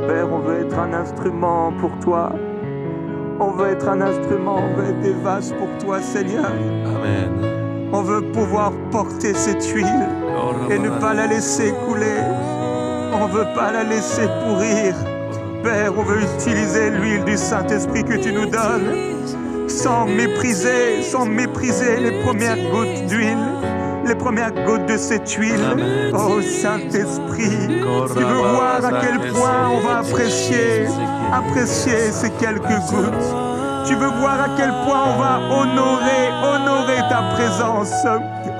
Père, on veut être un instrument pour toi. On veut être un instrument, on veut être des vases pour toi, Seigneur. Amen. On veut pouvoir porter cette huile et ne pas la laisser couler. On ne veut pas la laisser pourrir. Père, on veut utiliser l'huile du Saint-Esprit que tu nous donnes sans mépriser les premières gouttes d'huile, les premières gouttes de cette huile. Amen. Oh Saint-Esprit, tu veux voir à quel point on va apprécier ces quelques gouttes. Tu veux voir à quel point on va honorer ta présence.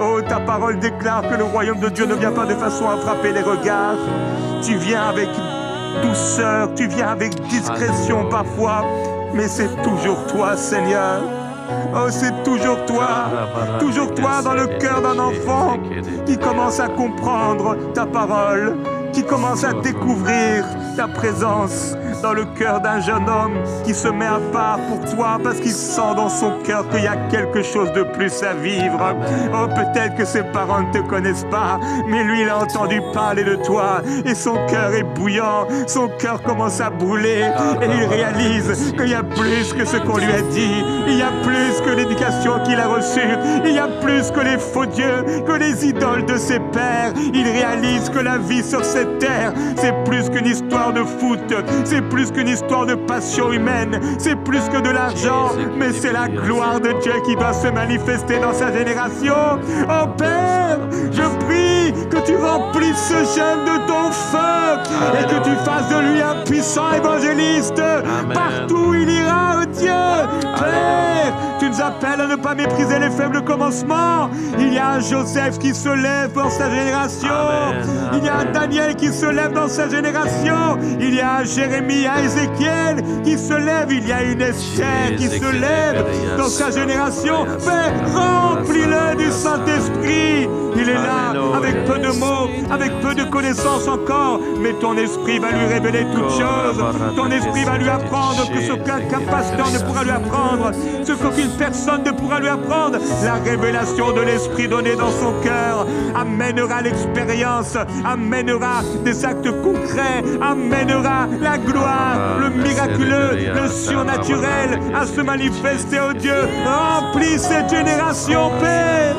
Oh, ta parole déclare que le royaume de Dieu ne vient pas de façon à frapper les regards. Tu viens avec douceur, tu viens avec discrétion parfois, mais c'est toujours toi, Seigneur. Oh, c'est toujours toi dans le cœur d'un enfant qui commence à comprendre ta parole, qui commence à découvrir ta présence dans le cœur d'un jeune homme qui se met à part pour toi parce qu'il sent dans son cœur qu'il y a quelque chose de plus à vivre. Oh, peut-être que ses parents ne te connaissent pas, mais lui, il a entendu parler de toi et son cœur est bouillant, son cœur commence à brûler et il réalise qu'il y a plus que ce qu'on lui a dit, il y a plus que l'éducation qu'il a reçue, il y a plus que les faux dieux, que les idoles de ses pères. Il réalise que la vie sur cette terre, c'est plus qu'une histoire de foot, c'est plus qu'une histoire de passion humaine, c'est plus que de l'argent, mais c'est la gloire de Dieu qui doit se manifester dans sa génération. Oh Père, je prie que tu remplisses ce jeune de ton feu et que tu fasses de lui un puissant évangéliste. Amen. Partout où il ira, oh Dieu. Père, tu nous appelles à ne pas mépriser les faibles commencements. Il y a un Joseph qui se lève dans sa génération. Amen. Il y a un Daniel qui se lève dans sa génération. Il y a un Jérémie, un Ézéchiel qui se lève. Il y a une Esther qui se lève dans sa génération. Père, remplis-le du Saint-Esprit. Il est là avec peu de mots, avec peu de connaissances encore, mais ton esprit va lui révéler toutes choses. Ton esprit va lui apprendre que ce qu'un pasteur ne pourra lui apprendre, ce qu'aucune personne ne pourra lui apprendre. La révélation de l'esprit donné dans son cœur amènera l'expérience, amènera des actes concrets, amènera la gloire, le miraculeux, le surnaturel à se manifester, oh Dieu. Remplis cette génération, Père.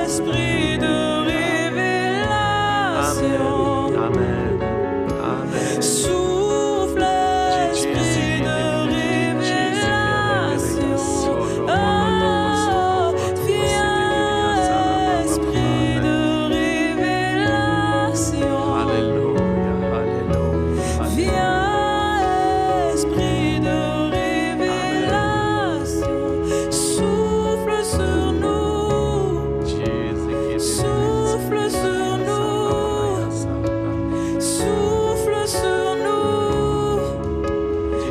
Esprit de révélation. Amen. Amen. Souffle, esprit de révélation. Oh, viens, esprit de révélation. Alléluia, alléluia. Viens, esprit de révélation. Souffle sur nous. Souffle sur nous. Souffle sur nous.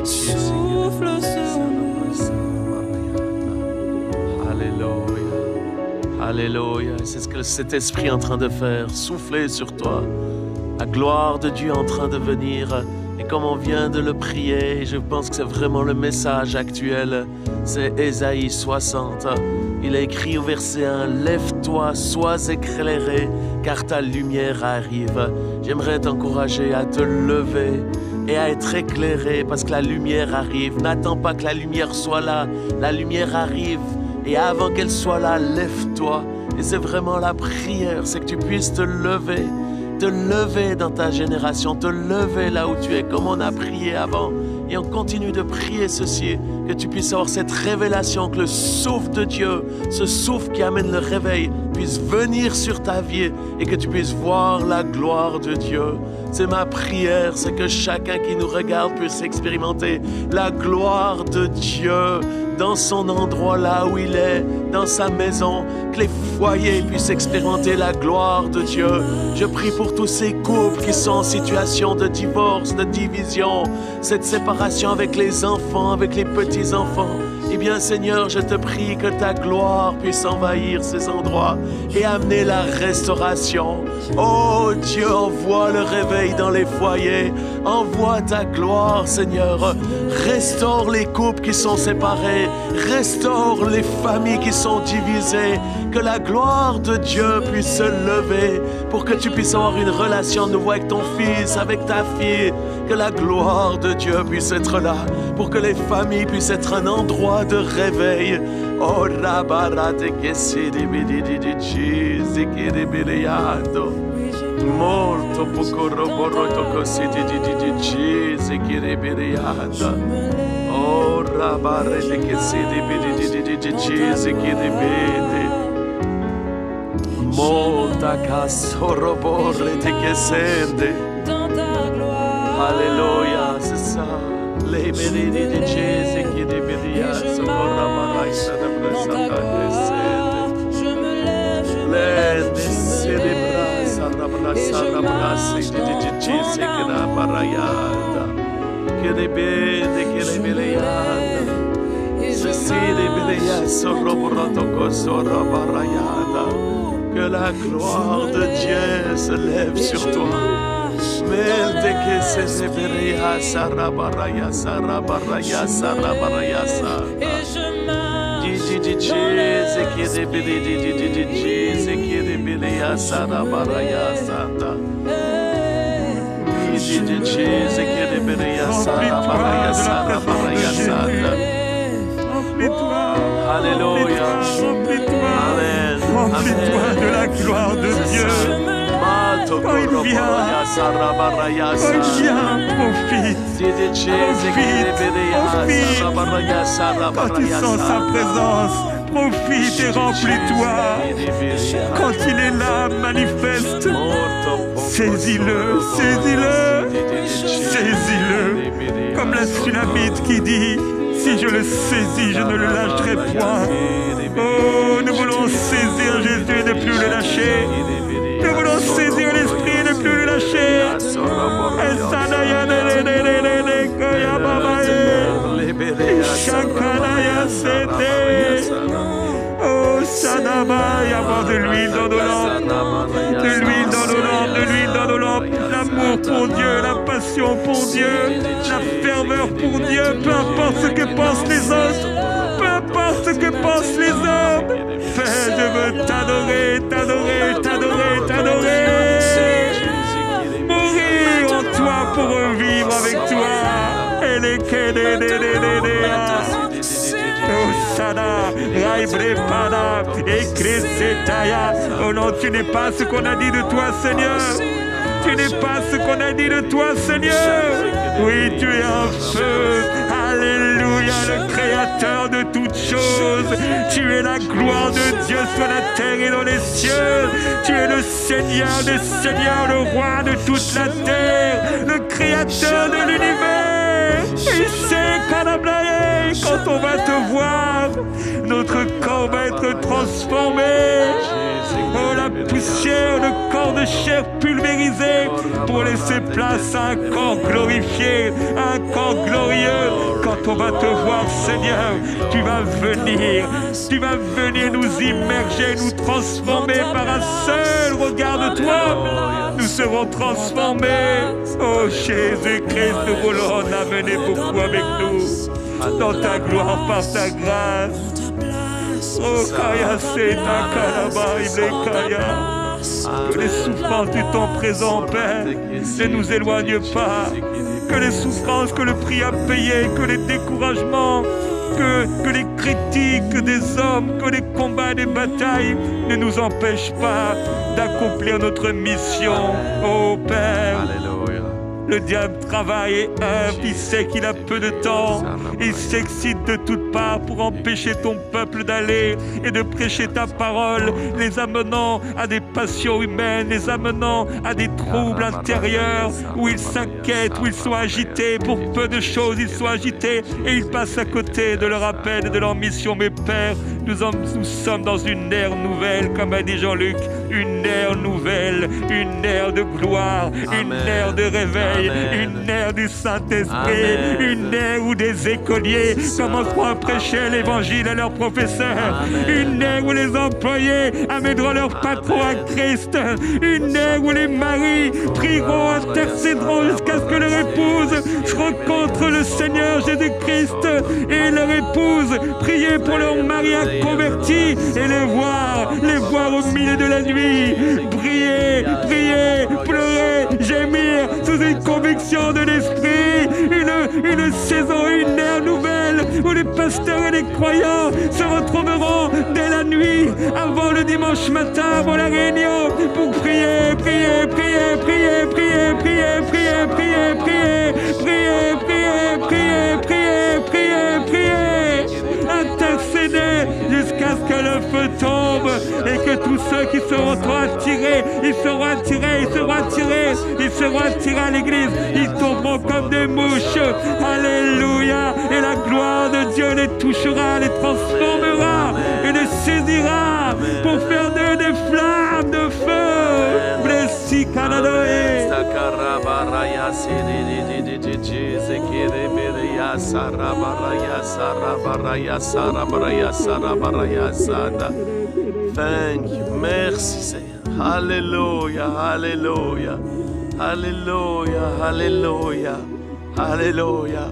Souffle sur nous. Alléluia. Alléluia. C'est ce que cet esprit est en train de faire. Souffler sur toi. La gloire de Dieu est en train de venir. Et comme on vient de le prier, je pense que c'est vraiment le message actuel. C'est Ésaïe 60. Il a écrit au verset 1, « Lève-toi, sois éclairé, car ta lumière arrive. » J'aimerais t'encourager à te lever et à être éclairé parce que la lumière arrive. N'attends pas que la lumière soit là. La lumière arrive et avant qu'elle soit là, lève-toi. Et c'est vraiment la prière, c'est que tu puisses te lever dans ta génération, te lever là où tu es, comme on a prié avant. Et on continue de prier ceci, que tu puisses avoir cette révélation, que le souffle de Dieu, ce souffle qui amène le réveil, puisse venir sur ta vie et que tu puisses voir la gloire de Dieu. C'est ma prière, c'est que chacun qui nous regarde puisse expérimenter la gloire de Dieu dans son endroit là où il est, dans sa maison, que les foyers puissent expérimenter la gloire de Dieu. Je prie pour tous ces couples qui sont en situation de divorce, de division, cette séparation avec les enfants, avec les petits-enfants. Eh bien, Seigneur, je te prie que ta gloire puisse envahir ces endroits et amener la restauration. Oh Dieu, envoie le réveil dans les foyers. Envoie ta gloire, Seigneur. Restaure les couples qui sont séparés. Restaure les familles qui sont divisées. Que la gloire de Dieu puisse se lever pour que tu puisses avoir une relation nouveau avec ton fils, avec ta fille. Que la gloire de Dieu puisse être là pour que les familles puissent être un endroit de réveil. Oh, rabarate que si di molto poco roboroto così di oh, rabarate che si di molta casso roborre che sente. Alléluia, c'est ça. Les bénis de Jésus qui débédia, socorra maraïsa de brasata descende. Les célébras, arabrasa, abraça, de Jésus que na baraiada. Que de bede, que de beleada. Ceci de belea, sorobroto, cosora baraiada. Que la gloire de Dieu se lève sur toi. Melde que se liberia sarabaraya sarabaraya sarabaraya sa. Di Jesus que de bili di Jesus que de bilia sarabaraya santa. Di Jesus que de bilia sarabaraya sarabaraya santa. Alléluia. Amen. Remplis-toi de la gloire de Dieu. Quand il vient, profite. Quand tu sens sa présence, profite et remplis-toi. Quand il est là, manifeste. Saisis-le, saisis-le, saisis-le. Comme la Sulamite qui dit, si je le saisis, je ne le lâcherai point. Oh, nous voulons saisir Jésus et ne plus le lâcher. Nous voulons saisir l'esprit et ne plus le lâcher. Oh, Sadaba, y avoir de l'huile dans nos lampes. De l'huile dans nos lampes, de l'huile dans nos lampes. L'amour pour Dieu, la passion pour Dieu, la ferveur pour Dieu. Peu importe ce que pensent les autres. Peu importe ce que pensent les hommes. Père, je veux t'adorer, t'adorer, t'adorer, t'adorer. Mourir en toi pour revivre avec toi. Et les Osana, Raibrepana, et Kresetaya. Oh non, tu n'es pas ce qu'on a dit de toi, Seigneur. Tu n'es pas ce qu'on a dit de toi, Seigneur. Oui, tu es un feu. Alléluia, le créateur de toutes choses. Tu es la gloire de Dieu sur la terre et dans les cieux. Tu es le Seigneur des seigneurs, le roi de toute la terre, le créateur de l'univers. Et c'est quand on va te voir, notre corps va être transformé. Oh, la poussière, le corps de chair pulvérisé pour laisser place à un corps glorifié, un corps glorieux. Quand on va te voir, Seigneur, tu vas venir nous immerger, nous transformer par un seul regard de toi. Nous serons transformés. Oh Jésus-Christ, nous voulons en amener beaucoup avec nous dans ta gloire, par ta grâce. Oh Kaya Seta Kalaba Ibekaya. Que les souffrances du temps présent, Père, ne nous éloignent pas. Que les souffrances, que le prix à payer, que les découragements, que les critiques des hommes, que les combats, des batailles ne nous empêchent pas d'accomplir notre mission. Oh Père, Alléluia. Le diable travaille et œuvre, il sait qu'il a peu de temps. Il s'excite de toutes parts pour empêcher ton peuple d'aller et de prêcher ta parole, les amenant à des passions humaines, les amenant à des troubles intérieurs où ils s'inquiètent, où ils sont agités. Pour peu de choses, ils sont agités et ils passent à côté de leur appel et de leur mission. Mais Père, nous sommes dans une ère nouvelle, comme a dit Jean-Luc, une ère nouvelle, une ère de gloire, une ère de réveil, une ère du Saint-Esprit, une ère où des écoliers commenceront à prêcher l'évangile à leurs professeurs, une ère où les employés amèneront leurs patrons à Christ, une ère où les maris prieront, intercéderont jusqu'à ce que leur épouse rencontre le Seigneur Jésus-Christ et leur épouse prier pour leur mari converti et les voir au milieu de la nuit, prier, pleurer, gémir sous une conviction de l'esprit, une saison, une ère nouvelle où les pasteurs et les croyants se retrouveront dès la nuit, avant le dimanche matin, avant la réunion, pour prier, intercéder jusqu'à ce que le feu tombe et que tous ceux qui seront attirés, ils seront attirés à l'église, ils tomberont comme des mouches. Alléluia. Et la gloire de Dieu les touchera, les transformera et les saisira pour faire d'eux des flammes de feu. Blessi Canadae. Thank you. Merci Seigneur. Alléluia, alléluia, alléluia, alléluia, alléluia.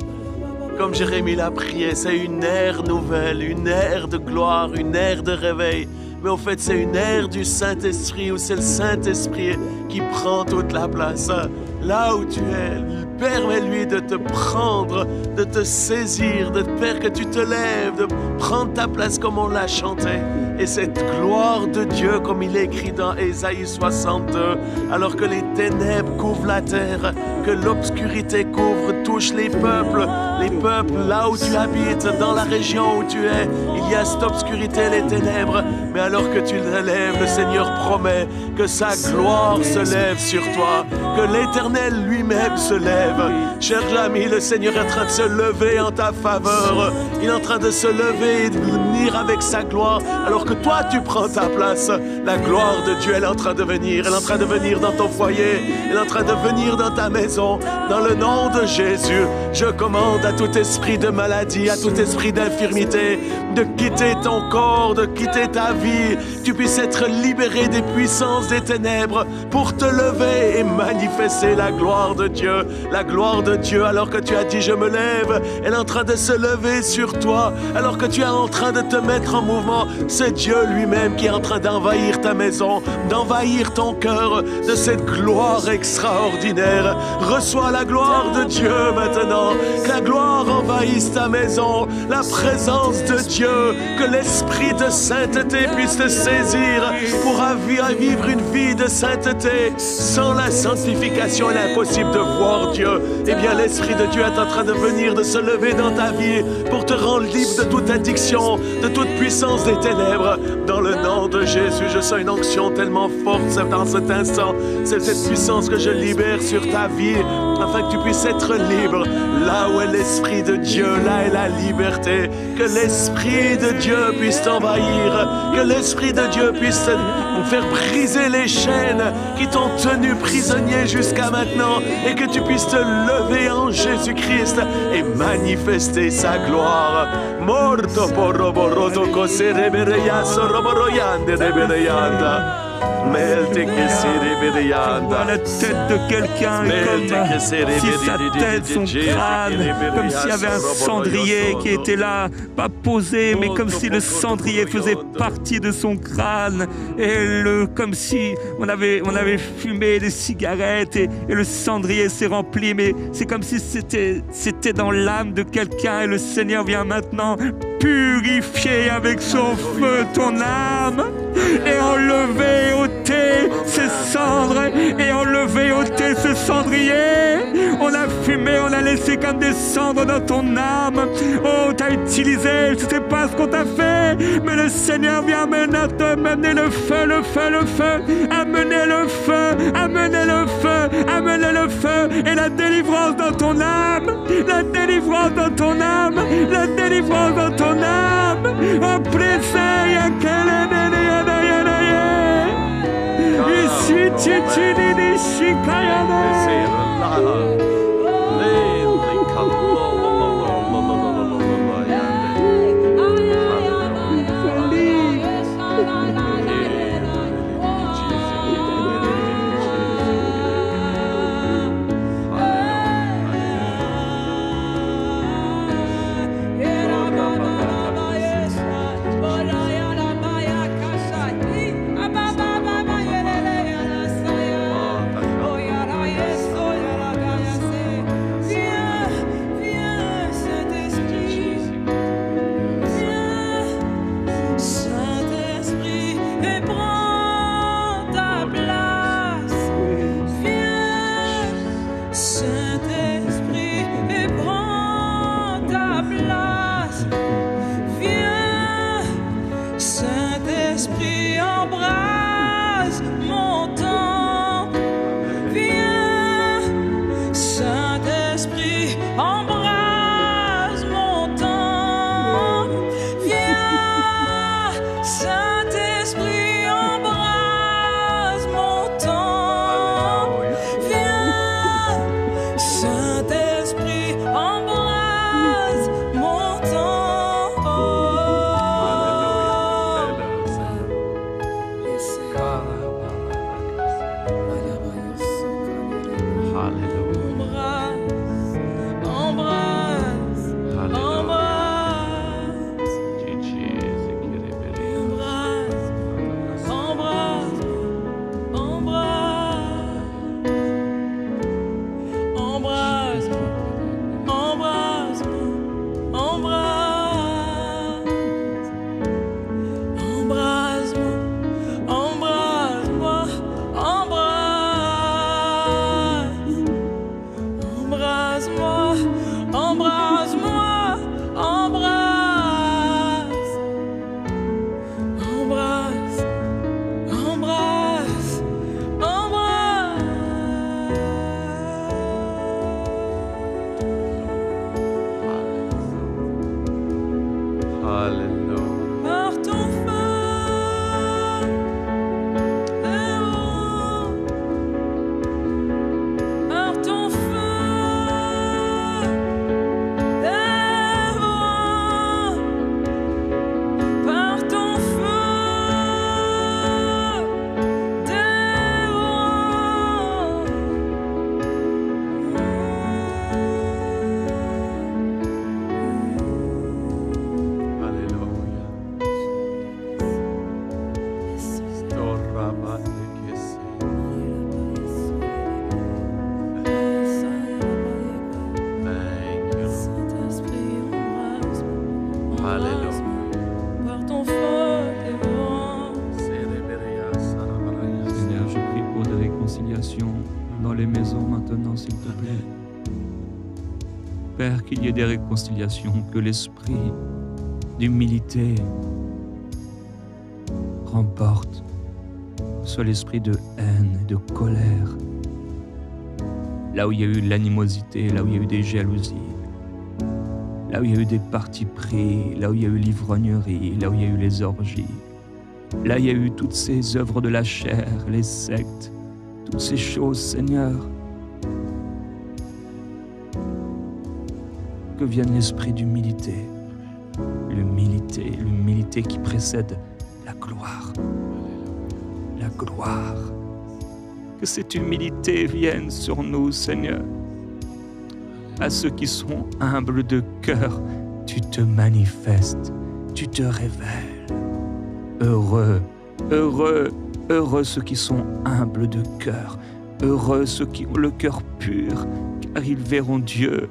Comme Jérémie l'a prié, c'est une ère nouvelle, une ère de gloire, une ère de réveil. Mais au fait, c'est une ère du Saint-Esprit où c'est le Saint-Esprit qui prend toute la place. Là où tu es, permets-lui de te prendre, de te saisir, de faire que tu te lèves, de prendre ta place comme on l'a chanté. Et cette gloire de Dieu, comme il est écrit dans Ésaïe 62, alors que les ténèbres couvrent la terre, que l'obscurité touche les peuples là où tu habites, dans la région où tu es, il y a cette obscurité, les ténèbres, mais alors que tu te lèves, le Seigneur promet que sa gloire se lève sur toi, que l'Éternel lui-même se lève. Cher ami, le Seigneur est en train de se lever en ta faveur, il est en train de se lever et de venir avec sa gloire, alors que toi tu prends ta place. La gloire de Dieu, elle est en train de venir, elle est en train de venir dans ton foyer, elle est en train de venir dans ta maison, dans le nom de Jésus. Je commande à tout esprit de maladie, à tout esprit d'infirmité, de quitter ton corps, de quitter ta vie, tu puisses être libéré des puissances des ténèbres pour te lever et manifester la gloire de Dieu. La gloire de Dieu, alors que tu as dit je me lève, elle est en train de se lever sur toi, alors que tu es en train de te mettre en mouvement. C'est Dieu lui-même qui est en train d'envahir ta maison, d'envahir ton cœur de cette gloire extraordinaire. Reçois la gloire de Dieu maintenant, que la gloire envahisse ta maison, la présence de Dieu, que l'esprit de sainteté puisse te saisir pour vivre une vie de sainteté. Sans la sanctification, il est impossible de voir Dieu. Eh bien, l'esprit de Dieu est en train de venir, de se lever dans ta vie pour te rendre libre de toute addiction, de toute puissance des ténèbres. Dans le nom de Jésus, je sens une onction tellement forte dans cet instant. C'est cette puissance que je libère sur ta vie, afin que tu puisses être libre. Là où est l'Esprit de Dieu, là est la liberté. Que l'Esprit de Dieu puisse t'envahir, que l'Esprit de Dieu puisse te faire briser les chaînes qui t'ont tenu prisonnier jusqu'à maintenant, et que tu puisses te lever en Jésus-Christ et manifester sa gloire. Morto poroboroto koserebereya soroboroyande rebereyanda. Dans la tête de quelqu'un, comme si sa tête, son crâne, comme s'il y avait un cendrier qui était là, pas posé, mais comme si le cendrier faisait partie de son crâne, et comme si on avait fumé des cigarettes et le cendrier s'est rempli, mais c'est comme si c'était dans l'âme de quelqu'un, et le Seigneur vient maintenant purifier avec son feu ton âme, et enlever, ôter ces cendres et enlever, ôter ce cendrier. On a fumé, on a laissé comme des cendres dans ton âme. Oh, t'as utilisé, je sais pas ce qu'on t'a fait, mais le Seigneur vient amener le feu, le feu, le feu, amener le feu, amener le feu, amener le feu et la délivrance dans ton âme, la délivrance dans ton âme, la délivrance dans ton âme. Oh, plaisir, ici, chichini, shikayana. Saint-Esprit, embrase mon temps. Viens, Saint-Esprit, embrase mon temps. Viens, Saint-Esprit, embrase mon temps. Viens, Saint-Esprit, embrase mon temps. Dans les maisons maintenant, s'il te plaît. Père, qu'il y ait des réconciliations, que l'esprit d'humilité remporte, soit l'esprit de haine et de colère. Là où il y a eu de l'animosité, là où il y a eu des jalousies, là où il y a eu des partis pris, là où il y a eu l'ivrognerie, là où il y a eu les orgies, là où il y a eu toutes ces œuvres de la chair, les sectes, toutes ces choses, Seigneur, que vienne l'esprit d'humilité, l'humilité qui précède la gloire, la gloire. Que cette humilité vienne sur nous, Seigneur. À ceux qui sont humbles de cœur, tu te manifestes, tu te révèles. Heureux, heureux, heureux ceux qui sont humbles de cœur, heureux ceux qui ont le cœur pur, car ils verront Dieu.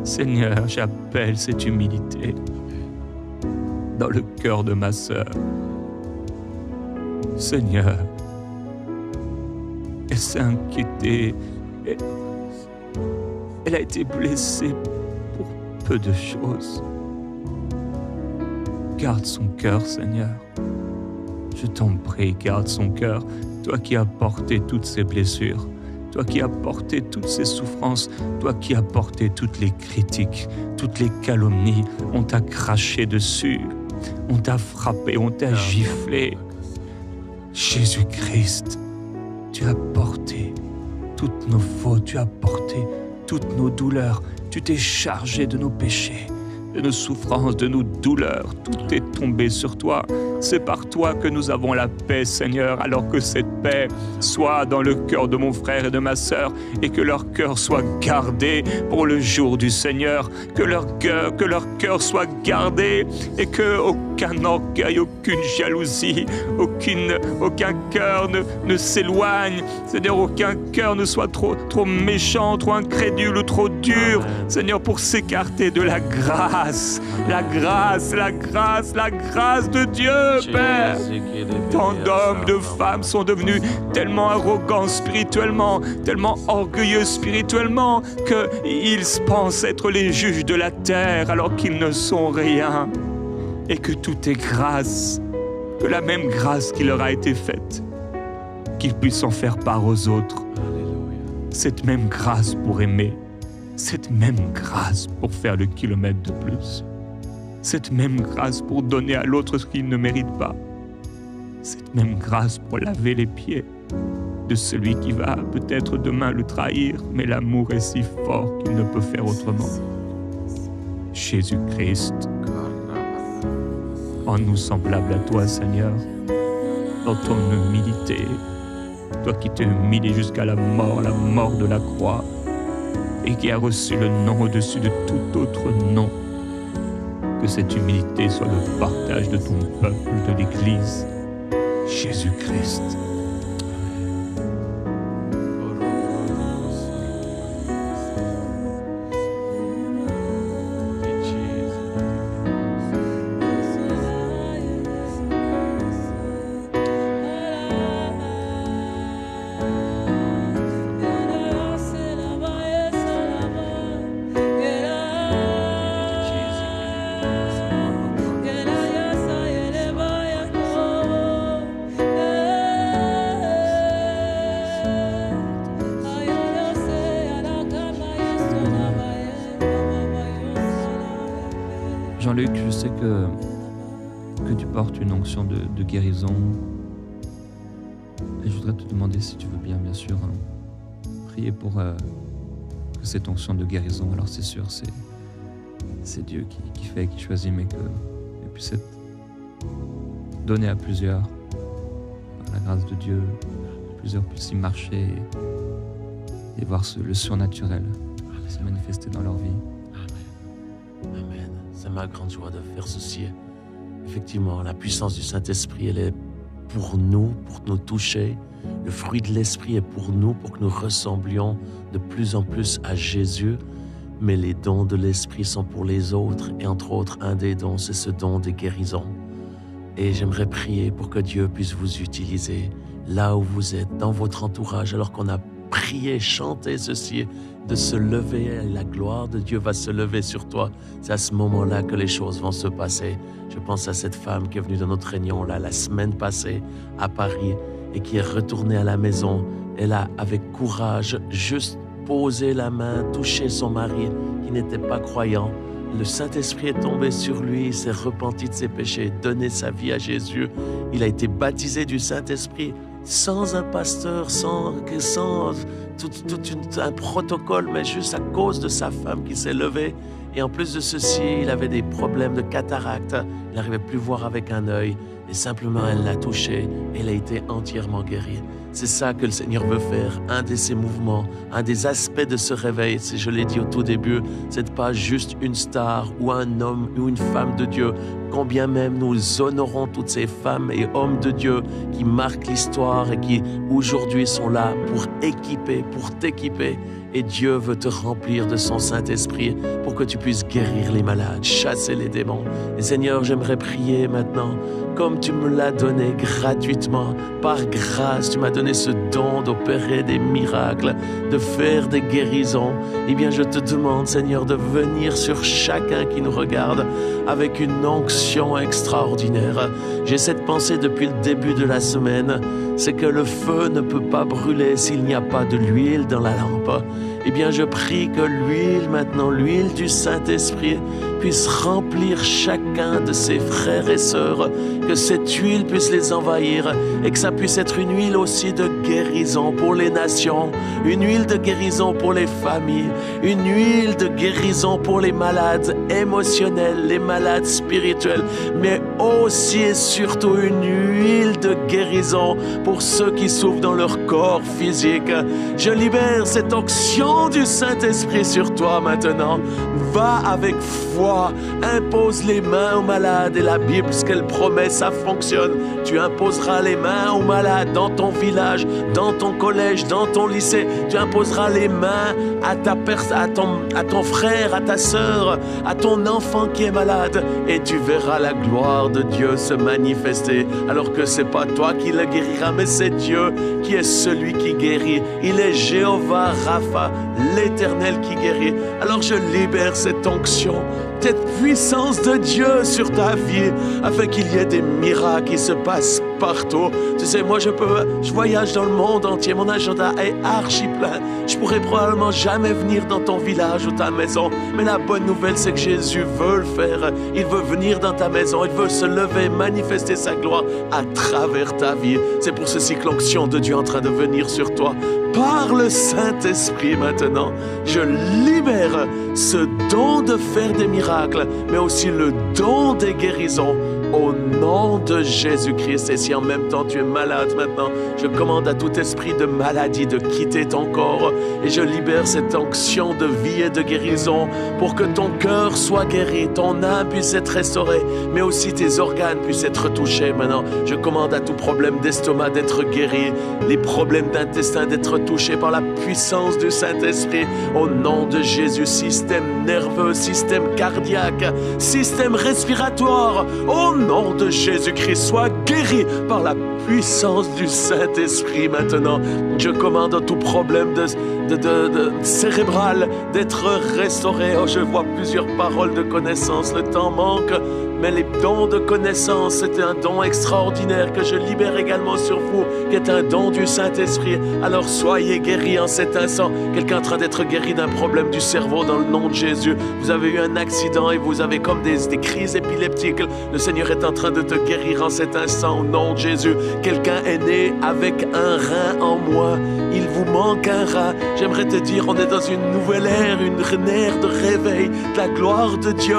Seigneur, j'appelle cette humilité. dans le cœur de ma sœur. Seigneur, elle s'est inquiétée. Elle a été blessée pour peu de choses. Garde son cœur, Seigneur. Je t'en prie, garde son cœur. Toi qui as porté toutes ces blessures, toi qui as porté toutes ces souffrances, toi qui as porté toutes les critiques, toutes les calomnies. On t'a craché dessus, on t'a frappé, on t'a giflé. Jésus-Christ, tu as porté toutes nos fautes, tu as porté toutes nos douleurs, tu t'es chargé de nos péchés, de nos souffrances, de nos douleurs. Tout est tombé sur toi. C'est par toi que nous avons la paix, Seigneur, alors que cette paix soit dans le cœur de mon frère et de ma sœur et que leur cœur soit gardé pour le jour du Seigneur, que leur cœur soit gardé et que aucun orgueil, aucune jalousie, aucun cœur ne s'éloigne. Seigneur, aucun cœur ne soit trop méchant, trop incrédule ou trop dur, Seigneur, pour s'écarter de la grâce, la grâce de Dieu, Père. Tant d'hommes, de femmes sont devenus tellement arrogants spirituellement, tellement orgueilleux spirituellement, qu'ils pensent être les juges de la terre alors qu'ils ne sont rien. Et que tout est grâce, que la même grâce qui leur a été faite, qu'ils puissent en faire part aux autres. Cette même grâce pour aimer, cette même grâce pour faire le kilomètre de plus, cette même grâce pour donner à l'autre ce qu'il ne mérite pas, cette même grâce pour laver les pieds de celui qui va peut-être demain le trahir, mais l'amour est si fort qu'il ne peut faire autrement. Jésus-Christ, rends-nous semblables à toi, Seigneur, dans ton humilité, toi qui t'es humilié jusqu'à la mort de la croix, et qui a reçu le nom au-dessus de tout autre nom. Que cette humilité soit le partage de ton peuple, de l'Église. Jésus-Christ. Jean-Luc, je sais que tu portes une onction de guérison. Et je voudrais te demander si tu veux bien sûr, prier pour que cette onction de guérison, alors c'est sûr, c'est Dieu qui fait, qui choisit, mais qu'elle puisse être donnée à plusieurs, par la grâce de Dieu, plusieurs puissent y marcher et voir le surnaturel se manifester dans leur vie. Amen. C'est ma grande joie de faire ceci. Effectivement, la puissance du Saint-Esprit, elle est pour nous toucher. Le fruit de l'Esprit est pour nous, pour que nous ressemblions de plus en plus à Jésus. Mais les dons de l'Esprit sont pour les autres. Et entre autres, un des dons, c'est ce don des guérisons. Et j'aimerais prier pour que Dieu puisse vous utiliser là où vous êtes, dans votre entourage, alors qu'on a prié, chanté ceci, de se lever, et la gloire de Dieu va se lever sur toi. C'est à ce moment-là que les choses vont se passer. Je pense à cette femme qui est venue dans notre réunion là, la semaine passée à Paris et qui est retournée à la maison. Elle a, avec courage, juste posé la main, touché son mari qui n'était pas croyant. Le Saint-Esprit est tombé sur lui, il s'est repenti de ses péchés, donné sa vie à Jésus. Il a été baptisé du Saint-Esprit sans un pasteur, sans tout un protocole, mais juste à cause de sa femme qui s'est levée. Et en plus de ceci, il avait des problèmes de cataracte. Il n'arrivait plus à voir avec un œil. Et simplement, elle l'a touché et elle a été entièrement guérie. C'est ça que le Seigneur veut faire. Un de ses mouvements, un des aspects de ce réveil, c'est, je l'ai dit au tout début, c'est pas juste une star ou un homme ou une femme de Dieu. Combien même nous honorons toutes ces femmes et hommes de Dieu qui marquent l'histoire et qui aujourd'hui sont là pour équiper, pour t'équiper. Et Dieu veut te remplir de son Saint-Esprit pour que tu puisses guérir les malades, chasser les démons. Et Seigneur, j'aimerais prier maintenant, comme tu me l'as donné gratuitement, par grâce, tu m'as donné ce don d'opérer des miracles, de faire des guérisons. Eh bien, je te demande, Seigneur, de venir sur chacun qui nous regarde avec une onction extraordinaire. J'ai cette pensée depuis le début de la semaine, c'est que le feu ne peut pas brûler s'il n'y a pas de l'huile dans la lampe. Eh bien, je prie que l'huile maintenant, l'huile du Saint-Esprit, puisse remplir chacun de ses frères et sœurs, que cette huile puisse les envahir et que ça puisse être une huile aussi de guérison pour les nations, une huile de guérison pour les familles, une huile de guérison pour les malades émotionnels, les malades spirituels, mais aussi et surtout une huile de guérison pour ceux qui souffrent dans leur corps physique. Je libère cette onction du Saint-Esprit sur toi maintenant. Va avec foi, impose les mains aux malades et la Bible, ce qu'elle promet, ça fonctionne. Tu imposeras les mains aux malades dans ton village, dans ton collège, dans ton lycée. Tu imposeras les mains à ton frère, à ta sœur, à ton enfant qui est malade et tu verras la gloire de Dieu se manifester. Alors que c'est pas toi qui le guérira, mais c'est Dieu qui est celui qui guérit. Il est Jéhovah Rapha, l'Éternel qui guérit. Alors je libère cette onction, cette puissance de Dieu sur ta vie, afin qu'il y ait des miracles qui se passent partout. Tu sais, moi je voyage dans le monde entier, mon agenda est archi plein. Je pourrais probablement jamais venir dans ton village ou ta maison, mais la bonne nouvelle c'est que Jésus veut le faire. Il veut venir dans ta maison, il veut se lever, manifester sa gloire à travers ta vie. C'est pour ceci que l'onction de Dieu est en train de venir sur toi. Par le Saint-Esprit maintenant, je libère ce don de faire des miracles, mais aussi le don des guérisons au nom de Jésus-Christ. Et si en même temps tu es malade maintenant, je commande à tout esprit de maladie de quitter ton corps et je libère cette onction de vie et de guérison pour que ton cœur soit guéri, ton âme puisse être restaurée, mais aussi tes organes puissent être touchés maintenant. Je commande à tout problème d'estomac d'être guéri, les problèmes d'intestin d'être touchés par la puissance du Saint-Esprit au nom de Jésus. Système nerveux, système cardiaque, système respiratoire, au nom de Jésus-Christ, sois guéri par la puissance du Saint-Esprit maintenant. Je commande à tout problème de cérébral d'être restauré. Oh, je vois plusieurs paroles de connaissance, le temps manque, mais les dons de connaissance, c'est un don extraordinaire que je libère également sur vous, qui est un don du Saint-Esprit. Alors soyez guéris en cet instant. Quelqu'un est en train d'être guéri d'un problème du cerveau dans le nom de Jésus. Vous avez eu un accident et vous avez comme des crises épileptiques. Le Seigneur est en train de te guérir en cet instant au nom de Jésus. Quelqu'un est né avec un rein en moins. Il vous manque un rein. J'aimerais te dire, on est dans une nouvelle ère, une ère de réveil, de la gloire de Dieu,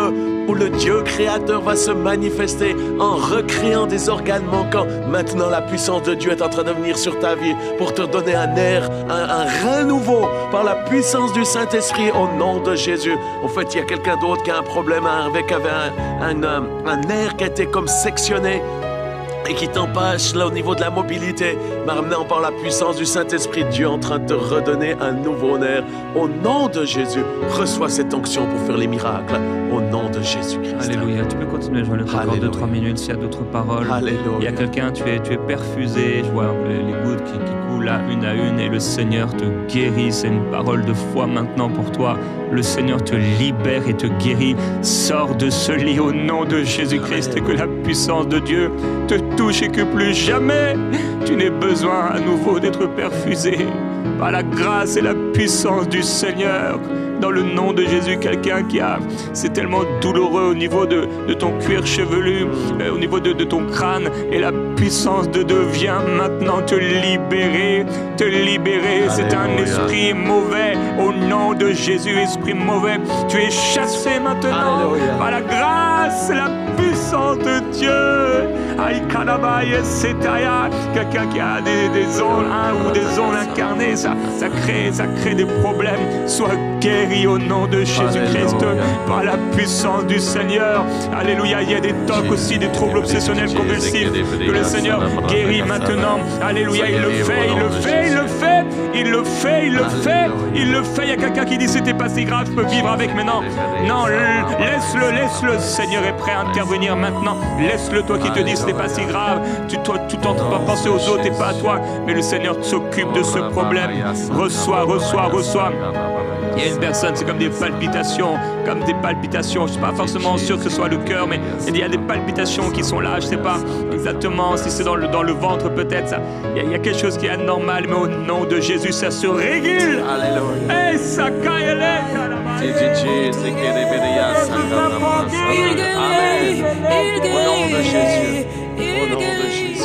où le Dieu créateur va se manifester en recréant des organes manquants. Maintenant, la puissance de Dieu est en train de venir sur ta vie pour te donner un air, un rein nouveau par la puissance du Saint-Esprit au nom de Jésus. En fait, il y a quelqu'un d'autre qui a un problème avec un nerf qui a été comme sectionné et qui t'empêche là au niveau de la mobilité. Maintenant, par la puissance du Saint-Esprit, Dieu est en train de te redonner un nouveau nerf. Au nom de Jésus, reçois cette onction pour faire les miracles. Au nom de Jésus-Christ. Alléluia. Tu peux continuer, je vais encore 2-3 minutes s'il y a d'autres paroles. Alléluia. Il y a quelqu'un, tu es perfusé, je vois les gouttes qui coulent à une et le Seigneur te guérit. C'est une parole de foi maintenant pour toi. Le Seigneur te libère et te guérit. Sors de ce lit au nom de Jésus-Christ et que la puissance de Dieu te touche et que plus jamais tu n'aies besoin à nouveau d'être perfusé par la grâce et la puissance du Seigneur. Dans le nom de Jésus, quelqu'un c'est tellement douloureux au niveau de ton cuir chevelu, au niveau de ton crâne, et la puissance de Dieu vient maintenant te libérer. C'est un esprit mauvais. Au nom de Jésus, esprit mauvais, tu es chassé maintenant. Alléluia. Par la grâce grâce, la puissance de Dieu. Aïkanabaye Setaya, quelqu'un qui a des ondes, ou des ondes incarnées, ça crée des problèmes. Sois guéri au nom de Jésus-Christ par la puissance du Seigneur. Alléluia. Il y a des tocs aussi, des troubles obsessionnels compulsifs que le Seigneur guérit maintenant. Alléluia. Il le fait. Il y a quelqu'un qui dit c'était pas si grave, je peux vivre avec maintenant. Non, laisse-le. Le Seigneur est prêt à intervenir maintenant. Laisse-le, toi qui te dis ce n'est pas si grave. Tu t'entends pas penser aux autres et pas à toi. Mais le Seigneur s'occupe de ce problème. Reçois. Il y a une personne, c'est comme des palpitations. Je ne suis pas forcément sûr que ce soit le cœur, mais il y a des palpitations qui sont là. Je ne sais pas exactement si c'est dans le ventre peut-être. Il y a quelque chose qui est anormal, mais au nom de Jésus, ça se régule. Alléluia. Et ça caille. Au nom de Jésus. Au nom de Jésus.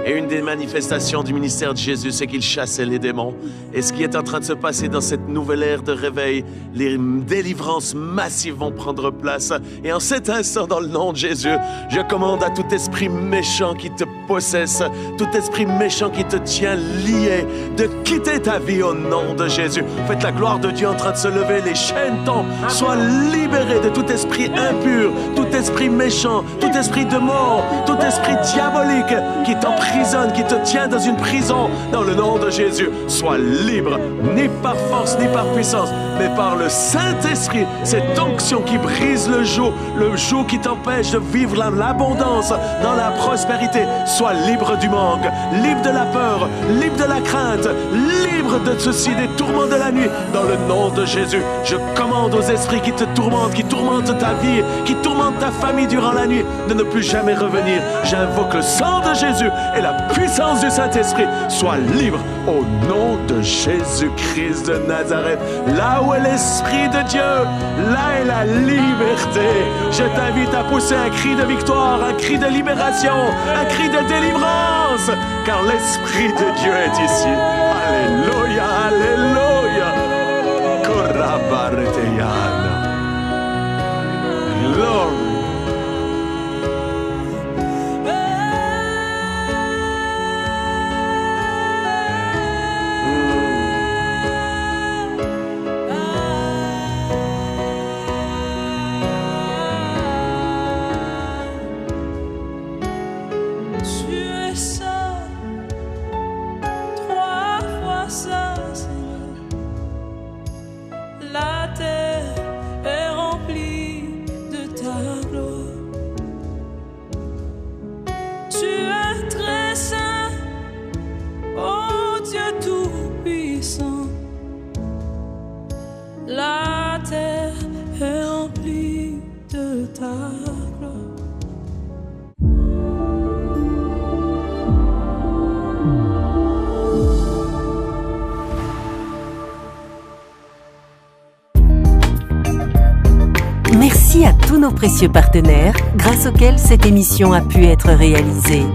Et une des manifestations du ministère de Jésus, c'est qu'il chassait les démons. Et ce qui est en train de se passer dans cette nouvelle ère de réveil, les délivrances massives vont prendre place. Et en cet instant, dans le nom de Jésus, je commande à tout esprit méchant qui te possesse, tout esprit méchant qui te tient lié, de quitter ta vie au nom de Jésus. Faites la gloire de Dieu en train de se lever, les chaînes tombent. Sois libéré de tout esprit impur, tout esprit méchant, tout esprit de mort, tout esprit diabolique qui t'emprisonne, qui te tient dans une prison. Dans le nom de Jésus, sois libre, ni par force, ni par puissance, mais par le Saint-Esprit, cette onction qui brise le joug qui t'empêche de vivre l'abondance dans la prospérité. Sois libre du manque, libre de la peur, libre de la crainte, libre de ceci, des tourments de la nuit. Dans le nom de Jésus, je commande aux esprits qui te tourmentent, qui tourmentent ta vie, qui tourmentent ta famille durant la nuit, de ne plus jamais revenir. J'invoque le sang de Jésus et la puissance du Saint-Esprit. Sois libre au nom de Jésus-Christ de Nazareth. Là où est l'Esprit de Dieu, là est la liberté. Je t'invite à pousser un cri de victoire, un cri de libération, un cri de délivrance, car l'Esprit de Dieu est ici. Alléluia, alléluia. Korabareteyana. Glory. La terre est remplie de ta gloire. Merci à tous nos précieux partenaires, grâce auxquels cette émission a pu être réalisée.